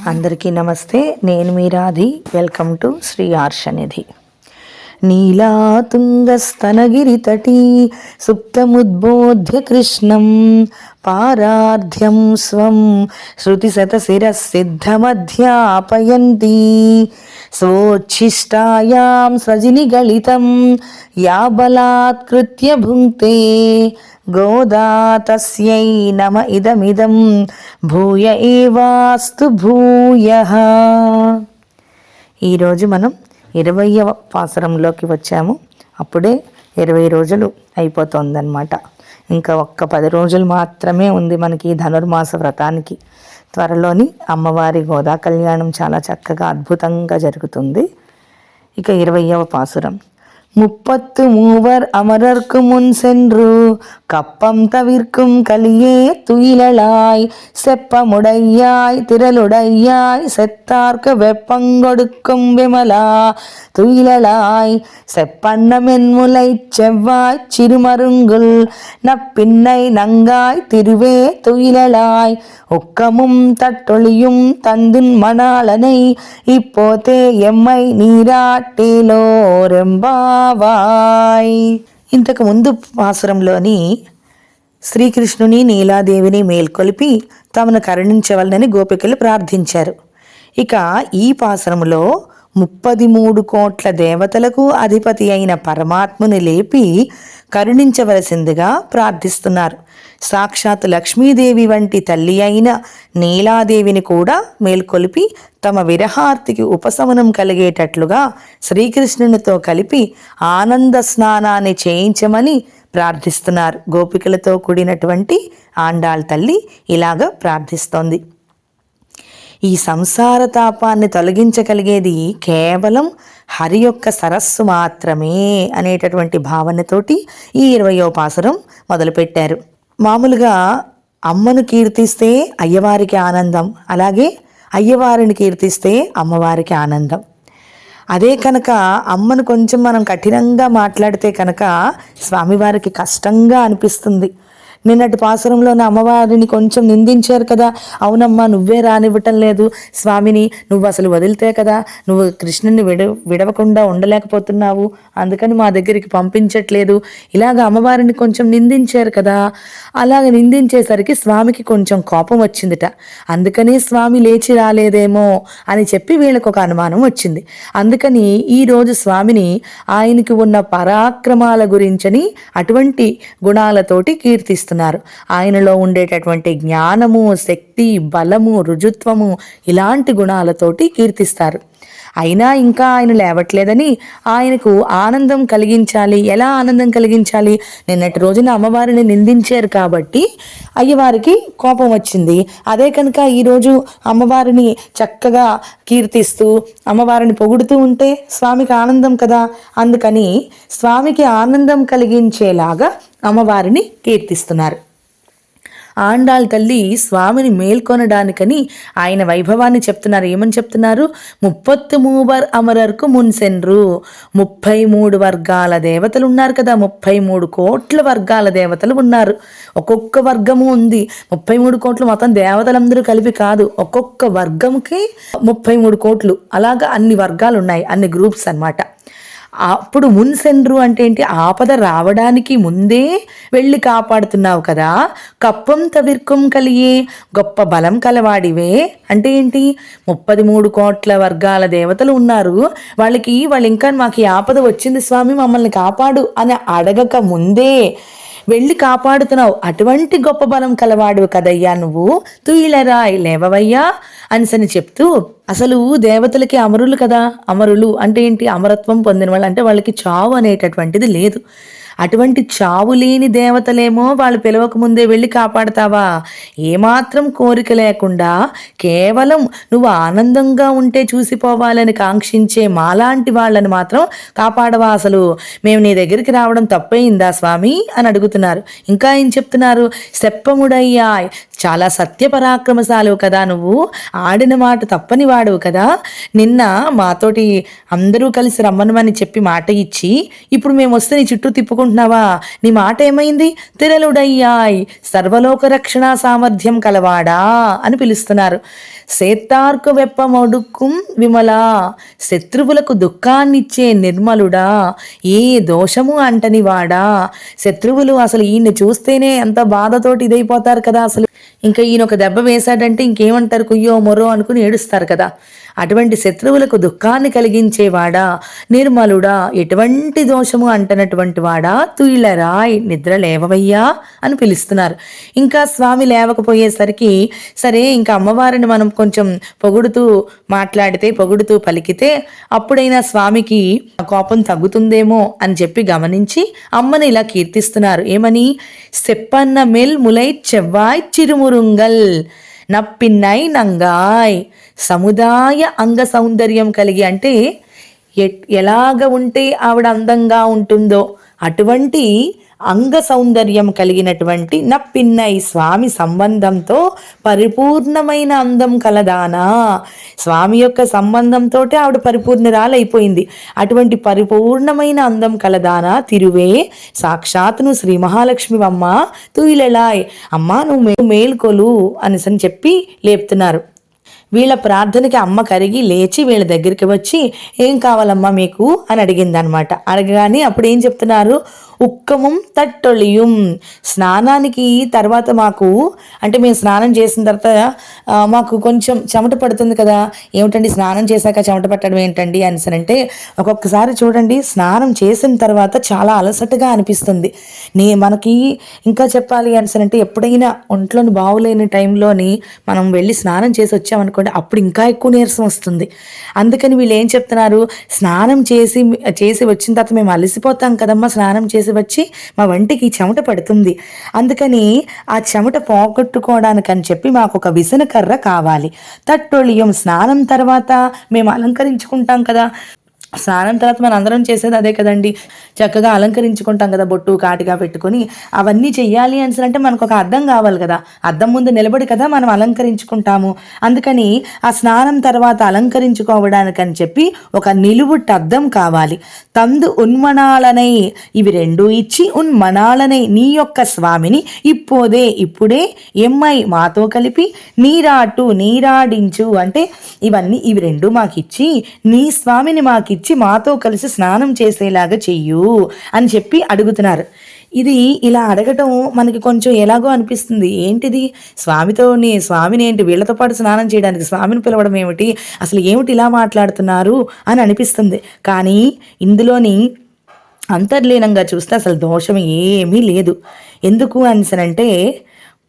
అందరికీ నమస్తే. నేను మీ రాధి. Welcome to Shri Arshanidhi. నీలాతుంగస్తనగిరితటీ సుప్తముద్బోధ్య కృష్ణం పారార్ధ్యం స్వం శృతిశతశిరసిద్ధమధ్యాపయంతి స్వోచ్ఛిష్టాయాం సృజినిగళితం యా బలాత్కృత్య భుంక్తే గోదా తస్యై నమ ఇదమిదం భూయ ఏవాస్తు భూయః. ఈరోజు మనం 20వ పాసురంలోకి వచ్చాము. అప్పుడే 20 రోజులు అయిపోతుందన్నమాట. ఇంకా ఒక్క 10 రోజులు మాత్రమే ఉంది మనకి ధనుర్మాస వ్రతానికి. త్వరలోని అమ్మవారి గోదా కళ్యాణం చాలా చక్కగా అద్భుతంగా జరుగుతుంది. ఇక 20వ పాసురం. முப்பத்து மூவர் அமரர்க்கு முன் சென்று கப்பம் தவிர்க்கும் கலியே துயிலளாய் செப்பமுடையாய் திரளுடையாய் செத்தார்க்கு வெப்பங்கொடுக்கும் விமலா துயிலளாய் செப்பண்ணமென்முலை செவ்வாய் சிறுமருங்குல் நப்பின்னை நங்காய் திருவே துயிலளாய் ஒக்கமும் தட்டொளியும் தந்துன் மணாளனை இப்போதே எம்மை நீராட்டேலோரெம்பா వాయ్. ఇంతకు ముందు పాసురంలోని శ్రీకృష్ణుని నీలాదేవిని మేల్కొలిపి తమను కరుణించవలనని గోపికలు ప్రార్థించారు. ఇక ఈ పాసురంలో 33 కోట్ల దేవతలకు అధిపతి అయిన పరమాత్మని లేపి కరుణించవలసిందిగా ప్రార్థిస్తున్నారు. సాక్షాత్ లక్ష్మీదేవి వంటి తల్లి అయిన నీలాదేవిని కూడా మేల్కొలిపి తమ విరహార్తికి ఉపశమనం కలిగేటట్లుగా శ్రీకృష్ణునితో కలిపి ఆనంద స్నానాన్ని చేయించమని ప్రార్థిస్తున్నారు. గోపికలతో కూడినటువంటి ఆండాళ్ తల్లి ఇలాగ ప్రార్థిస్తోంది. ఈ సంసార తాపాన్ని తొలగించగలిగేది కేవలం హరి యొక్క సరస్సు మాత్రమే అనేటటువంటి భావనతోటి ఈ 20వ పాసురం మొదలుపెట్టారు. మామూలుగా అమ్మను కీర్తిస్తే అయ్యవారికి ఆనందం, అలాగే అయ్యవారిని కీర్తిస్తే అమ్మవారికి ఆనందం. అదే కనుక అమ్మను కొంచెం మనం కఠినంగా మాట్లాడితే కనుక స్వామివారికి కష్టంగా అనిపిస్తుంది. నిన్నటి పాసురంలోని అమ్మవారిని కొంచెం నిందించారు కదా, అవునమ్మా నువ్వే రానివ్వటం లేదు స్వామిని, నువ్వు అసలు వదిలితే కదా నువ్వు కృష్ణుని విడవకుండా ఉండలేకపోతున్నావు, అందుకని మా దగ్గరికి పంపించట్లేదు, ఇలాగ అమ్మవారిని కొంచెం నిందించారు కదా. అలాగ నిందించేసరికి స్వామికి కొంచెం కోపం వచ్చిందిట. అందుకని స్వామి లేచి రాలేదేమో అని చెప్పి వీళ్ళకు ఒక అనుమానం వచ్చింది. అందుకని ఈరోజు స్వామిని ఆయనకి ఉన్న పరాక్రమాల గురించని అటువంటి గుణాలతోటి కీర్తిస్తారు. ఆయనలో ఉండేటటువంటి జ్ఞానము, శక్తి, బలము, రుజుత్వము ఇలాంటి గుణాలతోటి కీర్తిస్తారు. అయినా ఇంకా ఆయన లేవట్లేదని ఆయనకు ఆనందం కలిగించాలి. ఎలా ఆనందం కలిగించాలి? నిన్నటి రోజున అమ్మవారిని నిందించారు కాబట్టి అయ్యవారికి కోపం వచ్చింది. అదే కనుక ఈరోజు అమ్మవారిని చక్కగా కీర్తిస్తూ అమ్మవారిని పొగుడుతూ ఉంటే స్వామికి ఆనందం కదా. అందుకని స్వామికి ఆనందం కలిగించేలాగా అమ్మవారిని కీర్తిస్తున్నారు. ఆండాళ్ తల్లి స్వామిని మేల్కొనడానికని ఆయన వైభవాన్ని చెప్తున్నారు. ఏమని చెప్తున్నారు? 33 అమరర్కు మున్సెన్రు. 33 వర్గాల దేవతలు ఉన్నారు కదా, 33 కోట్ల వర్గాల దేవతలు ఉన్నారు. ఒక్కొక్క వర్గము ఉంది. 33 కోట్లు మొత్తం దేవతలందరూ కలిపి కాదు, ఒక్కొక్క వర్గంకి 33 కోట్లు. అలాగా అన్ని వర్గాలు ఉన్నాయి, అన్ని గ్రూప్స్ అన్నమాట. అప్పుడు మున్సెన్రు అంటే ఏంటి? ఆపద రావడానికి ముందే వెళ్ళి కాపాడుతున్నావు కదా. కప్పం తవిర్కం కలియే, గొప్ప బలం కలవాడివే అంటే ఏంటి? 33 కోట్ల వర్గాల దేవతలు ఉన్నారు. వాళ్ళు ఇంకా మాకు ఈ ఆపద వచ్చింది స్వామి మమ్మల్ని కాపాడు అని అడగక ముందే వెళ్ళి కాపాడుతున్నావు. అటువంటి గొప్ప బలం కలవాడు కదయ్యా నువ్వు. తుయిలరా లేవవయ్యా అనిసని చెప్తూ, అసలు దేవతలకి అమరులు కదా. అమరులు అంటే ఏంటి? అమరత్వం పొందిన వాళ్ళు, అంటే వాళ్ళకి చావు అనేటటువంటిది లేదు. అటువంటి చావు లేని దేవతలేమో వాళ్ళు పిలవకముందే వెళ్ళి కాపాడతావా? ఏమాత్రం కోరిక లేకుండా కేవలం నువ్వు ఆనందంగా ఉంటే చూసిపోవాలని కాంక్షించే మాలాంటి వాళ్ళని మాత్రం కాపాడవా? అసలు మేము నీ దగ్గరికి రావడం తప్పయిందా స్వామి అని అడుగుతున్నారు. ఇంకా ఏం చెప్తున్నారు? సెప్పముడయ్యాయ్, చాలా సత్యపరాక్రమశాలువు కదా నువ్వు, ఆడిన మాట తప్పని వాడువు కదా. నిన్న మాతోటి అందరూ కలిసి రమ్మనమని చెప్పి మాట ఇచ్చి ఇప్పుడు మేము వస్తే నీ చుట్టూ తిప్పుకుంటున్నావా? నీ మాట ఏమైంది? తిరలుడయ్యాయ్, సర్వలోక రక్షణ సామర్థ్యం కలవాడా అని పిలుస్తున్నారు. సేత్తార్కు వెప్పమొడుక్కుం విమలా, శత్రువులకు దుఃఖాన్నిచ్చే నిర్మలుడా, ఏ దోషము అంటని వాడా. శత్రువులు అసలు ఈయన్ని చూస్తేనే ఎంత బాధతోటి ఇదైపోతారు కదా, అసలు ఇంకా ఈయన ఒక దెబ్బ వేశాడంటే ఇంకేమంటారు, కుయ్యో మొరో అనుకుని ఏడుస్తారు కదా. అటువంటి శత్రువులకు దుఃఖాన్ని కలిగించేవాడా, నిర్మలుడా, ఎటువంటి దోషము అంటనటువంటి వాడా, తుయిలరాయ్ నిద్ర లేవవయ్యా అని పిలుస్తున్నారు. ఇంకా స్వామి లేవకపోయేసరికి సరే ఇంకా అమ్మవారిని మనం కొంచెం పొగుడుతూ మాట్లాడితే, పొగుడుతూ పలికితే అప్పుడైనా స్వామికి కోపం తగ్గుతుందేమో అని చెప్పి గమనించి అమ్మని ఇలా కీర్తిస్తున్నారు. ఏమని? సెప్పన్న మెల్ ములై చెవ్వాయ్ చిరుమురుంగల్ నప్పిన్నై నంగాయ్. సముదాయ అంగ సౌందర్యం కలిగి, అంటే ఎలాగ ఉంటే ఆవిడ అందంగా ఉంటుందో అటువంటి అంగ సౌందర్యం కలిగినటువంటి నప్పిన్నై, స్వామి సంబంధంతో పరిపూర్ణమైన అందం కలదానా. స్వామి యొక్క సంబంధంతో ఆవిడ పరిపూర్ణరాలైపోయింది. అటువంటి పరిపూర్ణమైన అందం కలదానా తిరువే సాక్షాత్ను శ్రీ మహాలక్ష్మి అమ్మ తుయిలెలాయ్, అమ్మా నువ్వు మేల్కొలు అనేసని చెప్పి లేపుతున్నారు. వీళ్ళ ప్రార్థనకి అమ్మ కరిగి లేచి వీళ్ళ దగ్గరికి వచ్చి ఏం కావాలమ్మా మీకు అని అడిగిందనమాట. అడగగానే అప్పుడు ఏం చెప్తున్నారు? ఉక్కమం తట్టొళియం. స్నానానికి తర్వాత మాకు, అంటే మేము స్నానం చేసిన తర్వాత మాకు కొంచెం చెమట పడుతుంది కదా. ఏమిటండి స్నానం చేశాక చెమట పట్టడం ఏంటండి అంటే, ఒక్కొక్కసారి చూడండి స్నానం చేసిన తర్వాత చాలా అలసటగా అనిపిస్తుంది. మనకి ఇంకా చెప్పాలి అంటే ఎప్పుడైనా ఒంట్లోని బాగులేని టైంలోని మనం వెళ్ళి స్నానం చేసి వచ్చామనుకోండి, అప్పుడు ఇంకా ఎక్కువ నీరసం వస్తుంది. అందుకని వీళ్ళు ఏం చెప్తున్నారు, స్నానం చేసి వచ్చిన తర్వాత మేము అలసిపోతాం కదమ్మా, స్నానం చేసి వచ్చి మా వంటికి చెమట పడుతుంది, అందుకని ఆ చెమట పోగొట్టుకోవడానికని చెప్పి మాకు ఒక విసనకర్ర కావాలి. తట్టొళియం, స్నానం తర్వాత మేము అలంకరించుకుంటాం కదా, స్నానం తర్వాత మనం అందరం చేసేది అదే కదండి, చక్కగా అలంకరించుకుంటాం కదా, బొట్టు కాటిగా పెట్టుకొని అవన్నీ చెయ్యాలి అంటే మనకు ఒక అద్దం కావాలి కదా, అద్దం ముందు నిలబడి కదా మనం అలంకరించుకుంటాము. అందుకని ఆ స్నానం తర్వాత అలంకరించుకోవడానికని చెప్పి ఒక నిలువుట్ అద్దం కావాలి. తందు ఉన్మణాలనై, ఇవి రెండు ఇచ్చి ఉన్మణాలనై నీ యొక్క స్వామిని ఇప్పుడే ఎమ్మై మాతో కలిపి నీరాడించు, అంటే ఇవి రెండు మాకిచ్చి నీ స్వామిని మాకిచ్చి మాతో కలిసి స్నానం చేసేలాగా చెయ్యు అని చెప్పి అడుగుతున్నారు. ఇది ఇలా అడగటం మనకి కొంచెం ఎలాగో అనిపిస్తుంది. ఏంటిది, స్వామిని ఏంటి వీళ్ళతో పాటు స్నానం చేయడానికి స్వామిని పిలవడం ఏమిటి, అసలు ఏమిటి ఇలా మాట్లాడుతున్నారు అని అనిపిస్తుంది. కానీ ఇందులోని అంతర్లీనంగా చూస్తే అసలు దోషం ఏమీ లేదు. ఎందుకు అంటే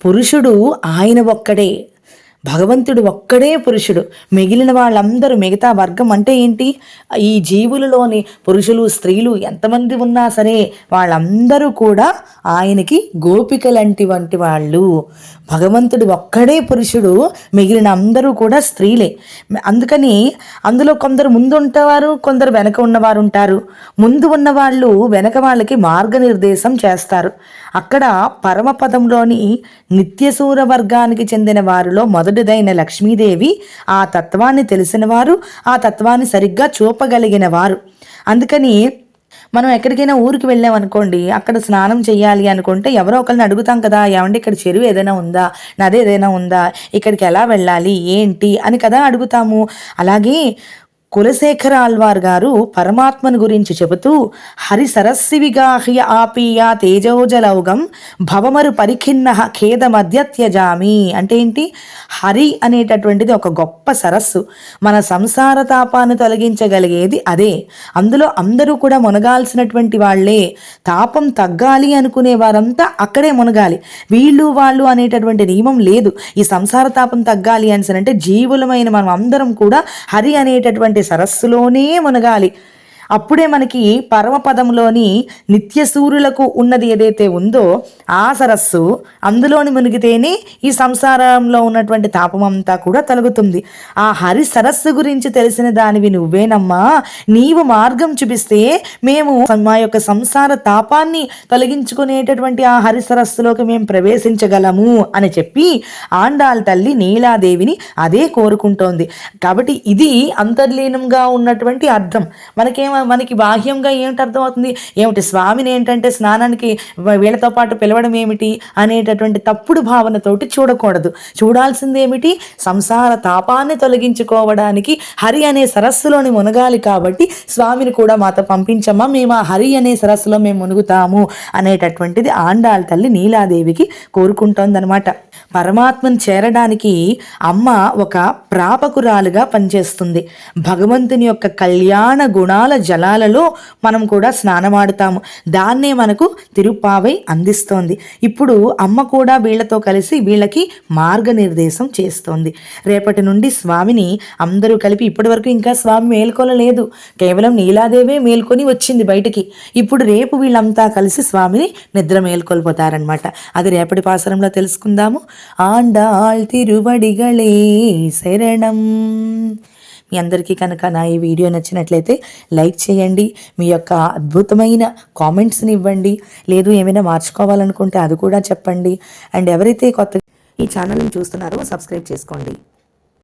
పురుషుడు ఆయన ఒక్కడే, భగవంతుడు ఒక్కడే పురుషుడు. మిగిలిన వాళ్ళందరూ, మిగతా వర్గం అంటే ఏంటి, ఈ జీవులలోని పురుషులు స్త్రీలు ఎంతమంది ఉన్నా సరే వాళ్ళందరూ కూడా ఆయనకి గోపికలంటి వంటి వాళ్ళు. భగవంతుడు ఒక్కడే పురుషుడు, మిగిలిన అందరూ కూడా స్త్రీలే. అందుకని అందులో కొందరు ముందు ఉంటారు, కొందరు వెనక ఉన్నవారు ఉంటారు. ముందు ఉన్నవాళ్ళు వెనక వాళ్ళకి మార్గనిర్దేశం చేస్తారు. అక్కడ పరమపదంలోని నిత్యసూర వర్గానికి చెందిన వారిలో మొదటిదైన లక్ష్మీదేవి ఆ తత్వాన్ని తెలిసిన వారు, ఆ తత్వాన్ని సరిగ్గా చూపగలిగిన వారు. అందుకని మనం ఎక్కడికైనా ఊరికి వెళ్ళామనుకోండి, అక్కడ స్నానం చేయాలి అనుకుంటే ఎవరో ఒకరిని అడుగుతాం కదా, ఏమంటే ఇక్కడ చెరువు ఏదైనా ఉందా, నది ఏదైనా ఉందా, ఇక్కడికి ఎలా వెళ్ళాలి ఏంటి అని కదా అడుగుతాము. అలాగే కులశేఖర ఆళ్వార్ గారు పరమాత్మను గురించి చెబుతూ హరి సరస్సివిగాహ్య ఆపీయ తేజోజలౌగం భవమరు పరిఖిన్న ఖేద మధ్యత్యజామి. అంటే ఏంటి, హరి అనేటటువంటిది ఒక గొప్ప సరస్సు, మన సంసార తాపాన్ని తొలగించగలిగేది అదే. అందులో అందరూ కూడా మునగాల్సినటువంటి వాళ్లే. తాపం తగ్గాలి అనుకునే వారంతా అక్కడే మునగాలి, వీళ్ళు వాళ్ళు అనేటటువంటి నియమం లేదు. ఈ సంసార తాపం తగ్గాలి అంటే జీవులమైన మనం అందరం కూడా హరి అనేటటువంటి సరస్సులోనే మునగాలి. అప్పుడే మనకి పరమపదంలోని నిత్య సూర్యులకు ఉన్నది ఏదైతే ఉందో ఆ సరస్సు, అందులోని మునిగితేనే ఈ సంసారంలో ఉన్నటువంటి తాపమంతా కూడా తొలగుతుంది. ఆ హరి సరస్సు గురించి తెలిసిన దానివి నువ్వేనమ్మా, నీవు మార్గం చూపిస్తే మేము మా యొక్క సంసార తాపాన్ని తొలగించుకునేటటువంటి ఆ హరి సరస్సులోకి మేము ప్రవేశించగలము అని చెప్పి ఆండాళ్ తల్లి నీలాదేవిని అదే కోరుకుంటోంది. కాబట్టి ఇది అంతర్లీనంగా ఉన్నటువంటి అర్థం. మనకేం మనకి బాహ్యంగా ఏమిటి అర్థమవుతుంది, ఏమిటి స్వామిని ఏంటంటే స్నానానికి వీళ్ళతో పాటు పిలవడం ఏమిటి అనేటటువంటి తప్పుడు భావనతోటి చూడకూడదు. చూడాల్సింది ఏమిటి, సంసార తాపాన్ని తొలగించుకోవడానికి హరి అనే సరస్సులోని మునగాలి కాబట్టి స్వామిని కూడా మాతో పంపించమ్మా, మేము ఆ హరి అనే సరస్సులో మేము మునుగుతాము అనేటటువంటిది ఆండాళ్ తల్లి నీలాదేవికి కోరుకుంటోందనమాట. పరమాత్మను చేరడానికి అమ్మ ఒక ప్రాపకురాలుగా పనిచేస్తుంది. భగవంతుని యొక్క కళ్యాణ గుణాల జలాలలో మనం కూడా స్నానమాడుతాము. దాన్నే మనకు తిరుప్పావై అందిస్తోంది. ఇప్పుడు అమ్మ కూడా వీళ్ళతో కలిసి వీళ్ళకి మార్గనిర్దేశం చేస్తోంది. రేపటి నుండి స్వామిని అందరూ కలిపి, ఇప్పటి వరకు ఇంకా స్వామి మేల్కొనలేదు, కేవలం నీలాదేవే మేల్కొని వచ్చింది బయటికి. ఇప్పుడు రేపు వీళ్ళంతా కలిసి స్వామిని నిద్ర మేల్కొల్పోతారనమాట. అది రేపటి పాసరంలో తెలుసుకుందాము. ఆండాళ్ తిరువడిగళే శరణం. మీ అందరికీ కనుక నా ఈ వీడియో నచ్చినట్లయితే లైక్ చేయండి, మీ యొక్క అద్భుతమైన కామెంట్స్ని ఇవ్వండి, లేదు ఏమైనా మార్చుకోవాలనుకుంటే అది కూడా చెప్పండి. అండ్ ఎవరైతే కొత్త ఈ ఛానల్ని చూస్తున్నారో సబ్స్క్రైబ్ చేసుకోండి.